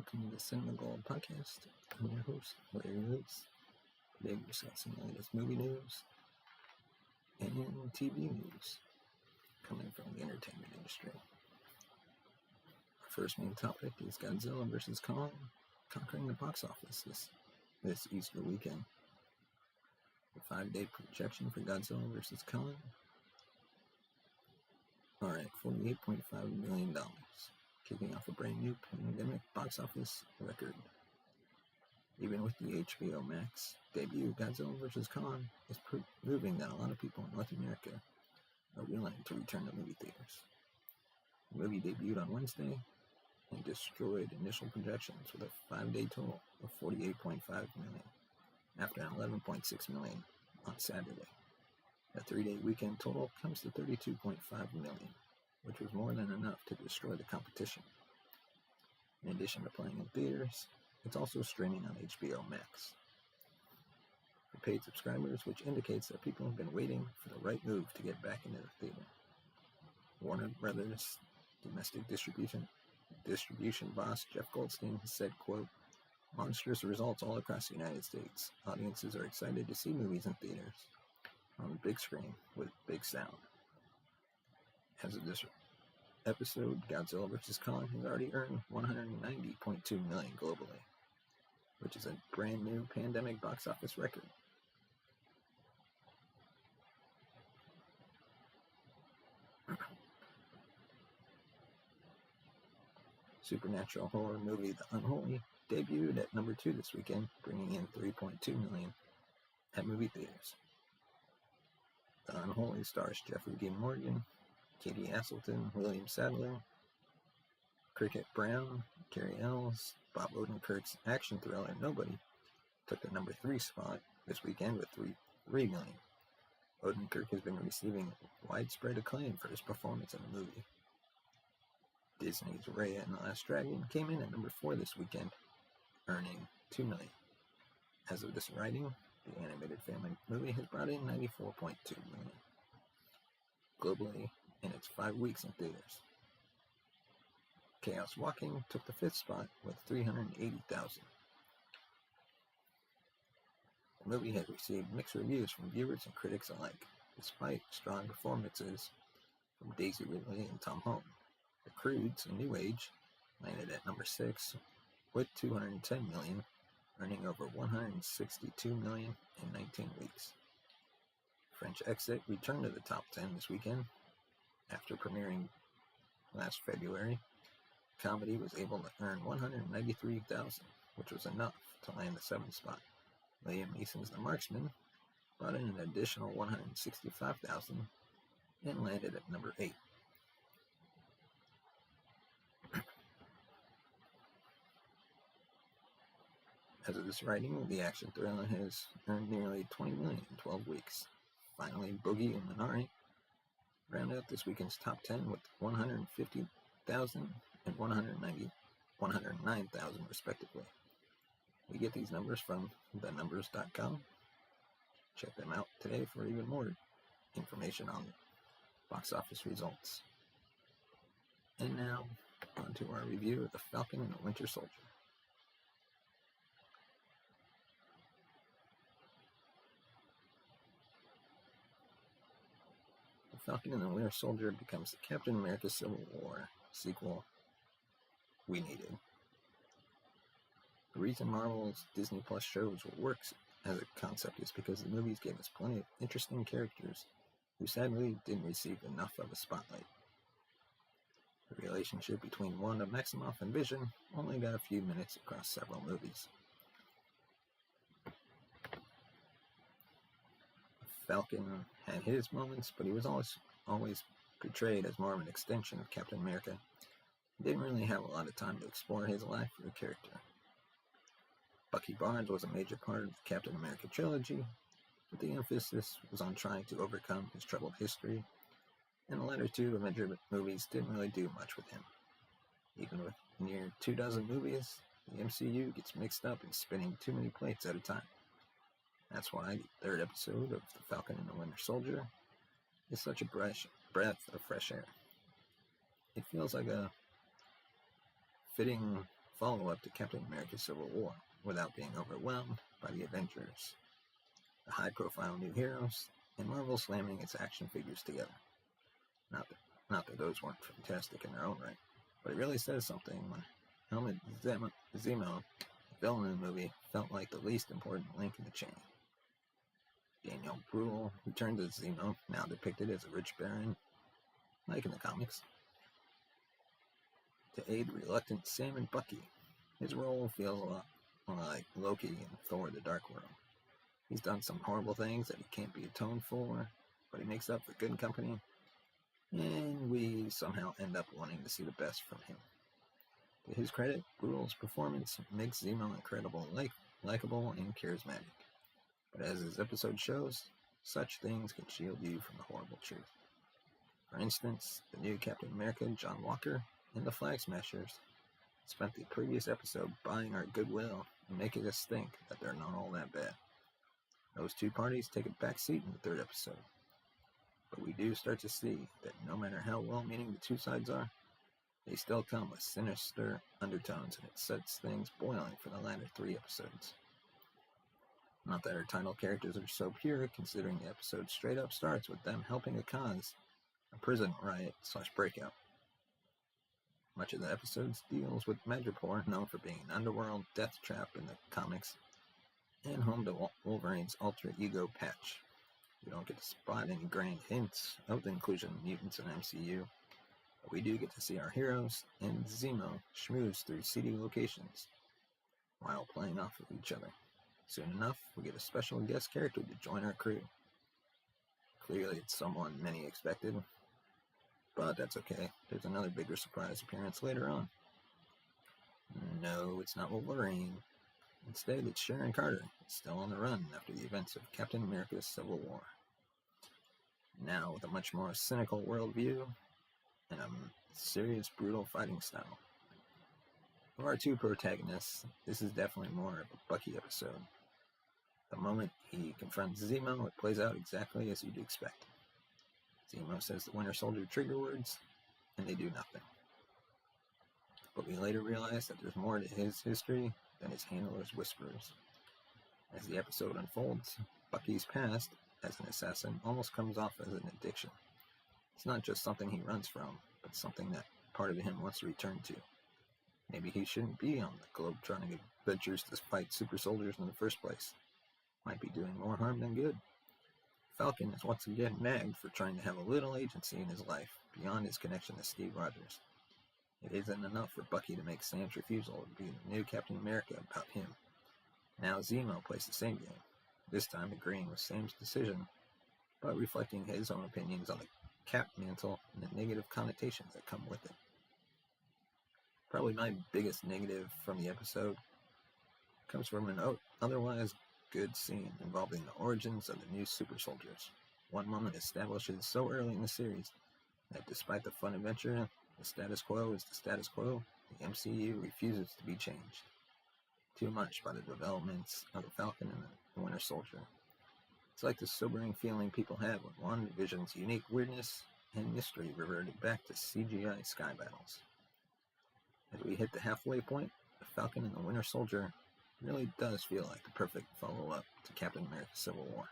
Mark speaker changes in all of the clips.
Speaker 1: Welcome to the Cinema Gold podcast. I'm your host, Larry Lewis. Today we're discussing the latest movie news and TV news coming from the entertainment industry. Our first main topic is Godzilla vs. Kong conquering the box office this Easter weekend. The 5-day projection for Godzilla vs. Kong are at $48.5 million. Kicking off a brand new pandemic box office record. Even with the HBO Max debut, Godzilla vs. Kong is proving that a lot of people in North America are willing to return to movie theaters. The movie debuted on Wednesday and destroyed initial projections with a 5-day total of $48.5 million, after an $11.6 million on Saturday. The 3-day weekend total comes to $32.5 million. Which was more than enough to destroy the competition. In addition to playing in theaters, it's also streaming on HBO Max. For paid subscribers, which indicates that people have been waiting for the right move to get back into the theater. Warner Brothers domestic distribution boss Jeff Goldstein has said, quote, "Monstrous results all across the United States. Audiences are excited to see movies in theaters on the big screen with big sound." As of this episode, Godzilla vs. Kong has already earned $190.2 million globally, which is a brand new pandemic box office record. Supernatural horror movie The Unholy debuted at number 2 this weekend, bringing in $3.2 million at movie theaters. The Unholy stars Jeffrey Dean Morgan, Katie Aselton, William Sadler, Cricket Brown, Carrie Ells. Bob Odenkirk's action thriller Nobody took the number 3 spot this weekend with $3 million. Odenkirk has been receiving widespread acclaim for his performance in the movie. Disney's Raya and the Last Dragon came in at number 4 this weekend, earning $2 million. As of this writing, the animated family movie has brought in $94.2 million. Globally, in its 5 weeks in theaters. Chaos Walking took the 5th spot with $380,000. The movie has received mixed reviews from viewers and critics alike, despite strong performances from Daisy Ridley and Tom Holland. The Croods, A New Age, landed at number 6 with $210 million, earning over $162 million in 19 weeks. French Exit returned to the top 10 this weekend. After premiering last February, the comedy was able to earn $193,000, which was enough to land the 7th spot. Liam Neeson's The Marksman brought in an additional $165,000 and landed at number 8. As of this writing, the action thriller has earned nearly $20 million in 12 weeks. Finally, Boogie and Minari round out this weekend's top 10 with $150,000 and $109,000 respectively. We get these numbers from thenumbers.com. Check them out today for even more information on box office results. And now, on to our review of The Falcon and the Winter Soldier. Falcon and the Winter Soldier becomes the Captain America Civil War sequel we needed. The reason Marvel's Disney Plus shows will work as a concept is because the movies gave us plenty of interesting characters who sadly didn't receive enough of a spotlight. The relationship between Wanda Maximoff and Vision only got a few minutes across several movies. Falcon had his moments, but he was always portrayed as more of an extension of Captain America. He didn't really have a lot of time to explore his life or the character. Bucky Barnes was a major part of the Captain America trilogy, but the emphasis was on trying to overcome his troubled history, and the latter 2 Avenger movies didn't really do much with him. Even with near 24 movies, the MCU gets mixed up and spinning too many plates at a time. That's why the 3rd episode of The Falcon and the Winter Soldier is such a breath of fresh air. It feels like a fitting follow-up to Captain America Civil War without being overwhelmed by the Avengers, the high-profile new heroes, and Marvel slamming its action figures together. Not that those weren't fantastic in their own right, but it really says something when Helmut Zemo, the villain in the movie, felt like the least important link in the chain. Daniel Bruhl returned as Zemo, now depicted as a rich baron, like in the comics, to aid reluctant Sam and Bucky. His role feels a lot like Loki in Thor: The Dark World. He's done some horrible things that he can't be atoned for, but he makes up for good company, and we somehow end up wanting to see the best from him. To his credit, Bruhl's performance makes Zemo incredible, likable, and charismatic. But as his episode shows, such things can shield you from the horrible truth. For instance, the new Captain America, John Walker, and the Flag Smashers spent the previous episode buying our goodwill and making us think that they're not all that bad. Those two parties take a back seat in the third episode. But we do start to see that no matter how well-meaning the two sides are, they still come with sinister undertones, and it sets things boiling for the latter 3 episodes. Not that our title characters are so pure, considering the episode straight up starts with them helping a cause, a prison riot/breakout. Much of the episode deals with Madripoor, known for being an underworld death trap in the comics, and home to Wolverine's alter ego Patch. We don't get to spot any grand hints of the inclusion of mutants in MCU, but we do get to see our heroes and Zemo schmooze through seedy locations while playing off of each other. Soon enough, we get a special guest character to join our crew. Clearly, it's someone many expected, but that's okay. There's another bigger surprise appearance later on. No, it's not Wolverine. Instead, it's Sharon Carter, still on the run after the events of Captain America's Civil War. Now with a much more cynical worldview and a serious, brutal fighting style. Of our 2 protagonists, this is definitely more of a Bucky episode. The moment he confronts Zemo, it plays out exactly as you'd expect. Zemo says the Winter Soldier trigger words, and they do nothing. But we later realize that there's more to his history than his handler's whispers. As the episode unfolds, Bucky's past as an assassin almost comes off as an addiction. It's not just something he runs from, but something that part of him wants to return to. Maybe he shouldn't be on the globe-trotting adventures to fight super soldiers in the first place. Might be doing more harm than good. Falcon is once again nagged for trying to have a little agency in his life beyond his connection to Steve Rogers. It isn't enough for Bucky to make Sam's refusal to be the new Captain America about him. Now Zemo plays the same game, this time agreeing with Sam's decision, but reflecting his own opinions on the Cap mantle and the negative connotations that come with it. Probably my biggest negative from the episode comes from an otherwise good scene involving the origins of the new super soldiers. One moment establishes so early in the series that despite the fun adventure, the status quo is the status quo. The MCU refuses to be changed. Too much by the developments of the Falcon and the Winter Soldier. It's like the sobering feeling people have when WandaVision's unique weirdness and mystery reverted back to CGI sky battles. As we hit the halfway point, the Falcon and the Winter Soldier really does feel like the perfect follow-up to Captain America Civil War.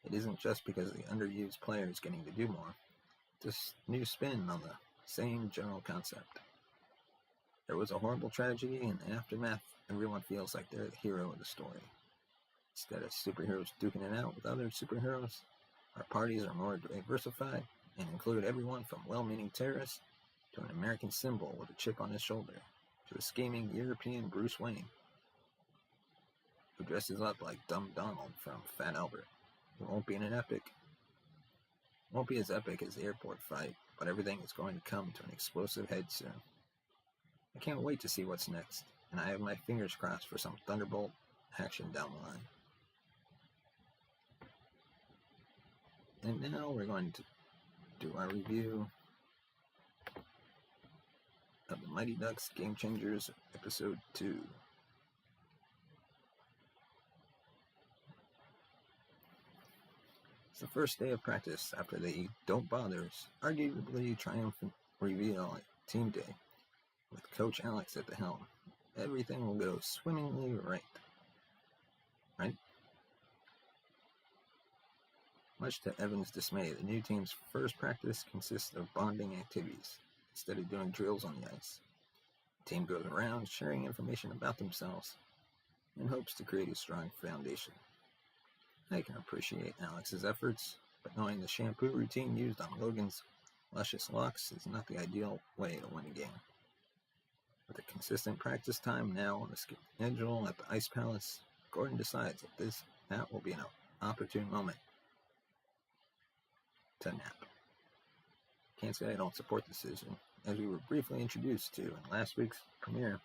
Speaker 1: It isn't just because the underused player is getting to do more. This new spin on the same general concept. There was a horrible tragedy, and in the aftermath, everyone feels like they're the hero of the story. Instead of superheroes duking it out with other superheroes, our parties are more diversified and include everyone from well-meaning terrorists to an American symbol with a chip on his shoulder, to a scheming European Bruce Wayne, who dresses up like Dumb Donald from Fat Albert. It won't be as epic as the airport fight, but everything is going to come to an explosive head soon. I can't wait to see what's next, and I have my fingers crossed for some Thunderbolt action down the line. And now we're going to do our review of the Mighty Ducks Game Changers Episode 2. It's the first day of practice after the Don't Bother's arguably triumphant reveal at Team Day. With Coach Alex at the helm, everything will go swimmingly right? Much to Evan's dismay, the new team's first practice consists of bonding activities instead of doing drills on the ice. The team goes around sharing information about themselves in hopes to create a strong foundation. I can appreciate Alex's efforts, but knowing the shampoo routine used on Logan's luscious locks is not the ideal way to win a game. With a consistent practice time now on the schedule at the Ice Palace, Gordon decides that will be an opportune moment to nap. Can't say I don't support the decision. As we were briefly introduced to in last week's premiere,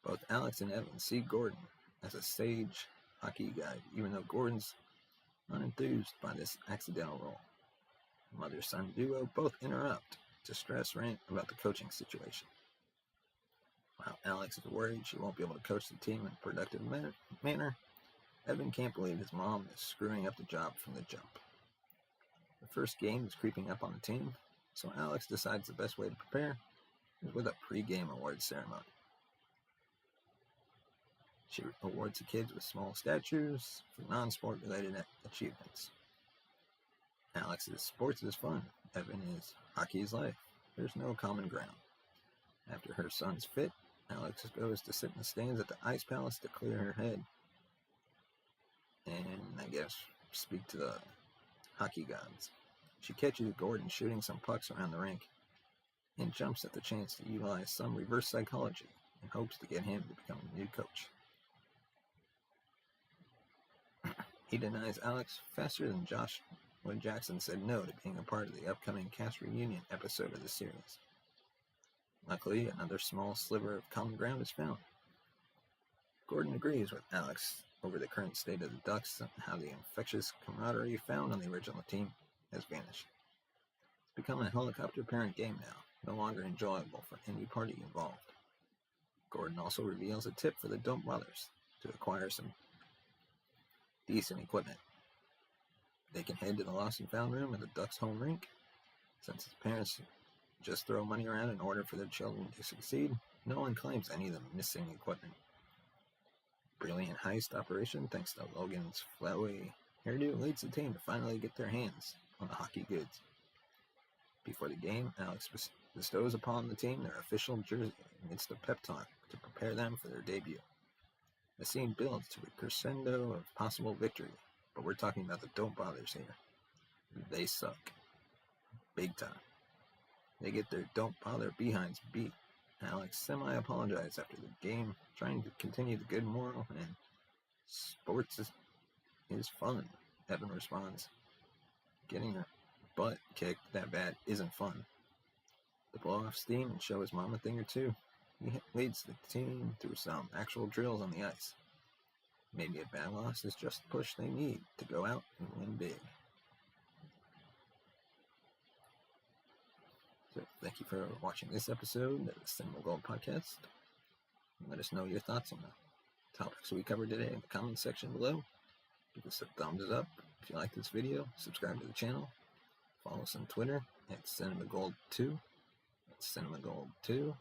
Speaker 1: both Alex and Evan see Gordon as a sage hockey guide, even though Gordon's unenthused by this accidental role. Mother-son duo both interrupt to stress rant about the coaching situation. While Alex is worried she won't be able to coach the team in a productive manner, Evan can't believe his mom is screwing up the job from the jump. The first game is creeping up on the team, so Alex decides the best way to prepare is with a pre-game awards ceremony. She awards the kids with small statues for non-sport related achievements. Alex is sports is fun, Evan is hockey is life. There's no common ground. After her son's fit, Alex goes to sit in the stands at the Ice Palace to clear her head and, I guess, speak to the hockey gods. She catches Gordon shooting some pucks around the rink and jumps at the chance to utilize some reverse psychology in hopes to get him to become a new coach. He denies Alex faster than Josh when Jackson said no to being a part of the upcoming cast reunion episode of the series. Luckily, another small sliver of common ground is found. Gordon agrees with Alex over the current state of the Ducks and how the infectious camaraderie found on the original team has vanished. It's become a helicopter parent game now, no longer enjoyable for any party involved. Gordon also reveals a tip for the Don't Bothers to acquire some decent equipment. They can head to the Lost and Found room at the Ducks' home rink. Since his parents just throw money around in order for their children to succeed, no one claims any of the missing equipment. Brilliant heist operation thanks to Logan's flowy hairdo leads the team to finally get their hands on the hockey goods. Before the game, Alex bestows upon the team their official jersey amidst a pep talk to prepare them for their debut. The scene builds to a crescendo of possible victory, but we're talking about the Don't Bothers here. They suck. Big time. They get their Don't Bother behinds beat. Alex semi-apologized after the game, trying to continue the good moral, and sports is fun. Evan responds, getting her butt kicked that bad isn't fun. To blow off steam and show his mom a thing or two, he leads the team through some actual drills on the ice. Maybe a bad loss is just the push they need to go out and win big. So thank you for watching this episode of the Cinema Gold Podcast. Let us know your thoughts on the topics we covered today in the comment section below. Give us a thumbs up if you like this video. Subscribe to the channel. Follow us on Twitter at CinemaGold2. That's CinemaGold2.